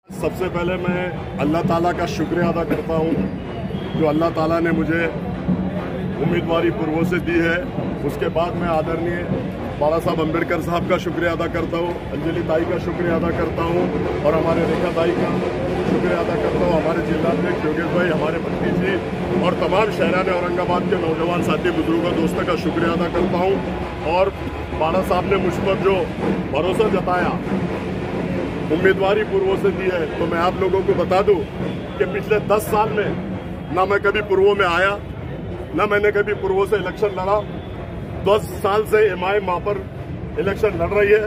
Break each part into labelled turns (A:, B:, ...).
A: सबसे पहले मैं अल्लाह ताला का शुक्रिया अदा करता हूँ जो अल्लाह ताला ने मुझे उम्मीदवारी पूर्व से दी है। उसके बाद मैं आदरणीय बाला साहब अम्बेडकर साहब का शुक्रिया अदा करता हूँ, अंजलि ताई का शुक्रिया अदा करता हूँ और हमारे रेखा ताई का शुक्रिया अदा करता हूँ, हमारे जिलाध्यक्ष योगेश भाई, हमारे मंत्री जी और तमाम शहरान औरंगाबाद के नौजवान साथी बुजुर्गों दोस्तों का शुक्रिया अदा करता हूँ। और बाला साहब ने मुझ पर जो भरोसा जताया, उम्मीदवारी पूर्व से दी है, तो मैं आप लोगों को बता दूं कि पिछले 10 साल में ना मैं कभी पूर्व में आया, ना मैंने कभी पूर्व से इलेक्शन लड़ा। 10 साल से एमआई मां पर इलेक्शन लड़ रही है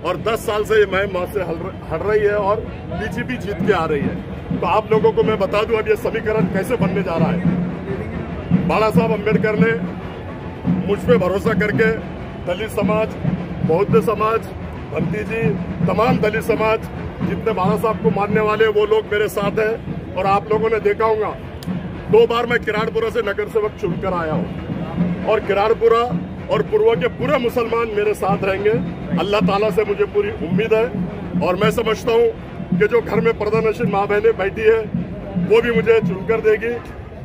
A: और 10 साल से एमआई मां से हट रही है और बीजेपी जीत के आ रही है। तो आप लोगों को मैं बता दूं अब ये समीकरण कैसे बनने जा रहा है। बाला साहब अम्बेडकर ने मुझ पे भरोसा करके दलित समाज, बौद्ध समाज, भंती जी, तमाम दलित समाज जितने बाला साहब को मानने वाले वो लोग मेरे साथ हैं। और आप लोगों ने देखा होगा 2 बार मैं किराड़पुरा से नगर सेवक चुनकर आया हूँ और किराड़पुरा और पूर्व के पूरे मुसलमान मेरे साथ रहेंगे। अल्लाह ताला से मुझे पूरी उम्मीद है और मैं समझता हूँ कि जो घर में पर्दानशीन माँ बहनें बैठी है वो भी मुझे चुनकर देगी।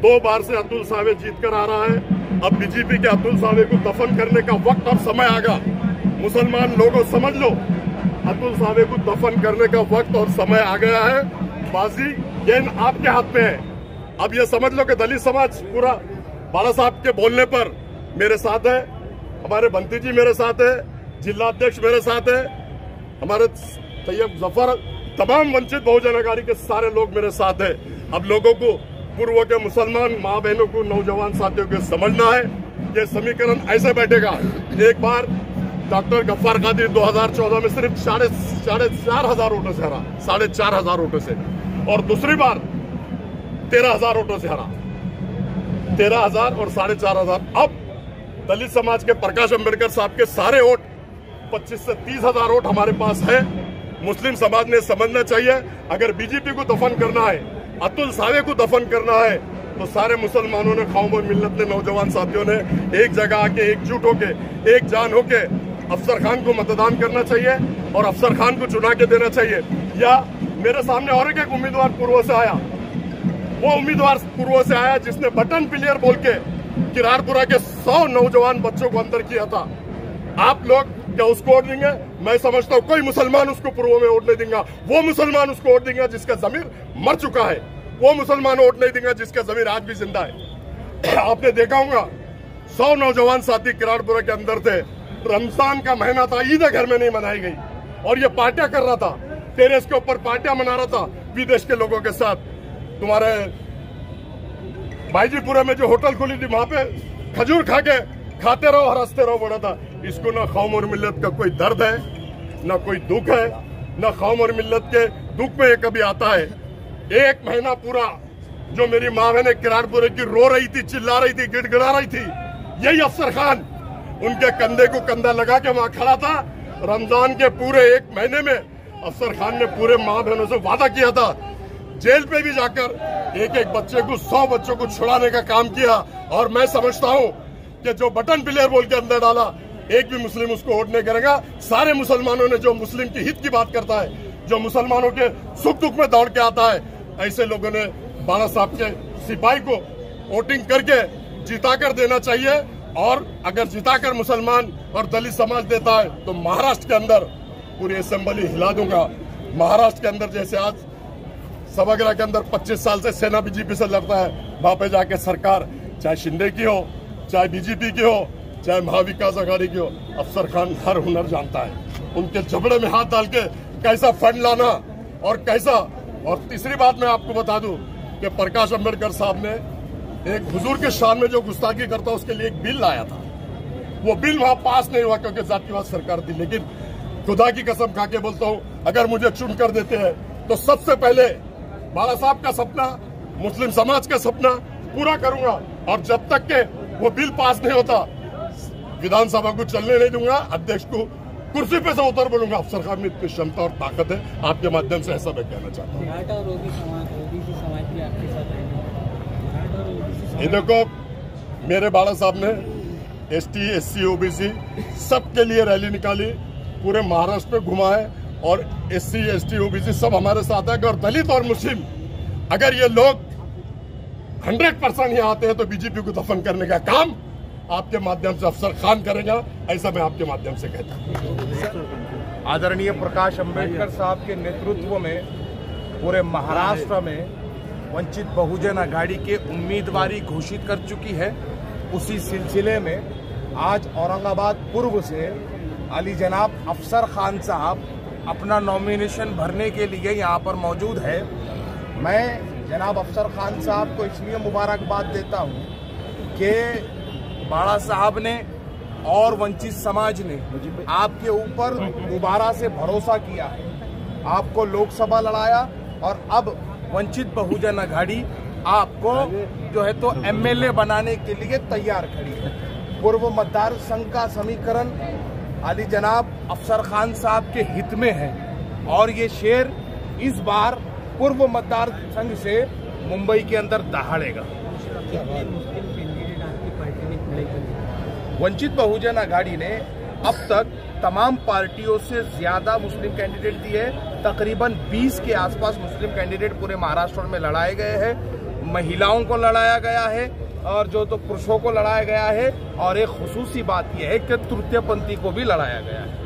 A: 2 बार से अतुल सावे जीत कर आ रहा है। अब बीजेपी के अतुल सावे को दफन करने का वक्त और समय आएगा। मुसलमान लोगों समझ लो, अतुल सावे को दफन करने का वक्त और समय आ गया है। बाजी गेंद आपके हाथ में है। अब ये समझ लो कि दलित समाज पूरा बाला साहब के बोलने पर मेरे साथ है, हमारे बंती जी मेरे साथ है, जिलाध्यक्ष मेरे साथ है, हमारे तैयब जफर, तमाम वंचित बहुजन अघाड़ी के सारे लोग मेरे साथ है। अब लोगों को, पूर्व के मुसलमान माँ बहनों को, नौजवान साथियों को समझना है कि समीकरण ऐसे बैठेगा। एक बार डॉक्टर गफ्फार कादिर 2014 में सिर्फ 4,500 वोटों से हरा, 4,500 वोटों से, और दूसरी बार 13,000 वोटों से हरा। 13,000 और 4,500। अब दलित समाज के प्रकाश अम्बेडकर साहब के सारे वोट 25 से 30,000 वोट हमारे पास है। मुस्लिम समाज ने समझना चाहिए, अगर बीजेपी को दफन करना है, अतुल सावे को दफन करना है, तो सारे मुसलमानों ने, कौम और मिल्लत ने, नौजवान साथियों ने एक जगह आके, एकजुट होके, एक जान होके अफसर खान को मतदान करना चाहिए और अफसर खान को चुना के देना चाहिए। या मेरे सामने और एक उम्मीदवार पूर्व से आया, वो उम्मीदवार पूर्व से आया जिसने बटन प्लेयर बोल के किराड़पुरा के 100 नौजवान बच्चों को अंदर किया था। आप लोग क्या उसको वोट देंगे? मैं समझता हूँ कोई मुसलमान उसको पूर्व में वोट नहीं देगा। वो मुसलमान उसको वोट देगा जिसका जमीर मर चुका है, वो मुसलमान वोट नहीं देगा जिसका जमीर आज भी जिंदा है। आपने देखा होगा 100 नौजवान साथी किराड़पुरा के अंदर थे। रमजान का महीना था, ईद घर में नहीं मनाई गई और ये पार्टियां कर रहा था, टेरेस के ऊपर पार्टियां मना रहा था विदेश के लोगों के साथ। तुम्हारे भाईजीपुरा में जो होटल खुली थी वहां पे खजूर खा के खाते रहो और हंसते रहो बोला था। इसको ना कौम और मिल्लत का कोई दर्द है, ना कोई दुख है, ना कौम और मिल्लत के दुख में ये कभी आता है। 1 महीना पूरा जो मेरी माँ बहने किराड़पुरे की रो रही थी, चिल्ला रही थी, गिड़गिड़ा रही थी, यही अफसर खान उनके कंधे को कंधा लगा के वहां खड़ा था। रमजान के पूरे 1 महीने में अफसर खान ने पूरे माँ बहनों से वादा किया था, जेल पे भी जाकर एक बच्चे को, 100 बच्चों को छुड़ाने का काम किया। और मैं समझता हूं कि जो बटन प्लेयर बोल के अंदर डाला, एक भी मुस्लिम उसको वोट नहीं करेगा। सारे मुसलमानों ने, जो मुस्लिम की हित की बात करता है, जो मुसलमानों के सुख दुख में दौड़ के आता है, ऐसे लोगों ने बाला साहब के सिपाही को वोटिंग करके जिता कर देना चाहिए। और अगर जिताकर मुसलमान और दलित समाज देता है तो महाराष्ट्र के अंदर पूरी असेंबली हिला दूंगा। महाराष्ट्र के अंदर जैसे आज सभागृह के अंदर 25 साल से सेना बीजेपी से लड़ता है, वहां पे जाके सरकार चाहे शिंदे की हो, चाहे बीजेपी की हो, चाहे महाविकास आघाड़ी की हो, अफसर खान हर हुनर जानता है उनके जबड़े में हाथ डाल के कैसा फंड लाना और कैसा। और तीसरी बात मैं आपको बता दूं कि प्रकाश अम्बेडकर साहब ने एक हुजूर के शान में जो गुस्ताखी करता उसके लिए एक बिल लाया था। वो बिल वहां पास नहीं हुआ क्योंकि जातिवाद सरकार थी। लेकिन खुदा की कसम खा के बोलता हूं, अगर मुझे चुन कर देते हैं तो सबसे पहले बाला साहब का सपना, मुस्लिम समाज का सपना पूरा करूंगा। और जब तक के वो बिल पास नहीं होता, विधानसभा को चलने नहीं दूंगा, अध्यक्ष को कुर्सी पे से उतर बोलूंगा। अफसर खान में इतनी क्षमता और ताकत है। आपके माध्यम से ऐसा मैं कहना चाहता हूँ। ये देखो, मेरे बाला साहब ने ST, SC, OBC सबके लिए रैली निकाली, पूरे महाराष्ट्र में घुमा है और SC ST OBC सब हमारे साथ है। और दलित और मुस्लिम अगर ये लोग 100% यहाँ आते हैं तो बीजेपी को दफन करने का काम आपके माध्यम से अफसर खान करेगा, ऐसा मैं आपके माध्यम से कहता हूँ।
B: आदरणीय प्रकाश अंबेडकर साहब के नेतृत्व में पूरे महाराष्ट्र में वंचित बहुजन आघाड़ी के उम्मीदवारी घोषित कर चुकी है। उसी सिलसिले में आज औरंगाबाद पूर्व से अली जनाब अफसर खान साहब अपना नॉमिनेशन भरने के लिए यहाँ पर मौजूद है। मैं जनाब अफसर खान साहब को इसलिए मुबारकबाद देता हूँ कि बाड़ा साहब ने और वंचित समाज ने आपके ऊपर दोबारा से भरोसा किया है, आपको लोकसभा लड़ाया और अब वंचित बहुजन आघाड़ी आपको जो है तो MLA बनाने के लिए तैयार खड़ी है। पूर्व मतदार संघ का समीकरण अली जनाब अफसर खान साहब के हित में है और ये शेर इस बार पूर्व मतदार संघ से मुंबई के अंदर दहाड़ेगा। वंचित बहुजन आघाड़ी ने अब तक तमाम पार्टियों से ज्यादा मुस्लिम कैंडिडेट दिए। तकरीबन 20 के आसपास मुस्लिम कैंडिडेट पूरे महाराष्ट्र में लड़ाए गए हैं। महिलाओं को लड़ाया गया है और जो तो पुरुषों को लड़ाया गया है और एक खुसूसी बात यह है कि तृतीयपंथी को भी लड़ाया गया है।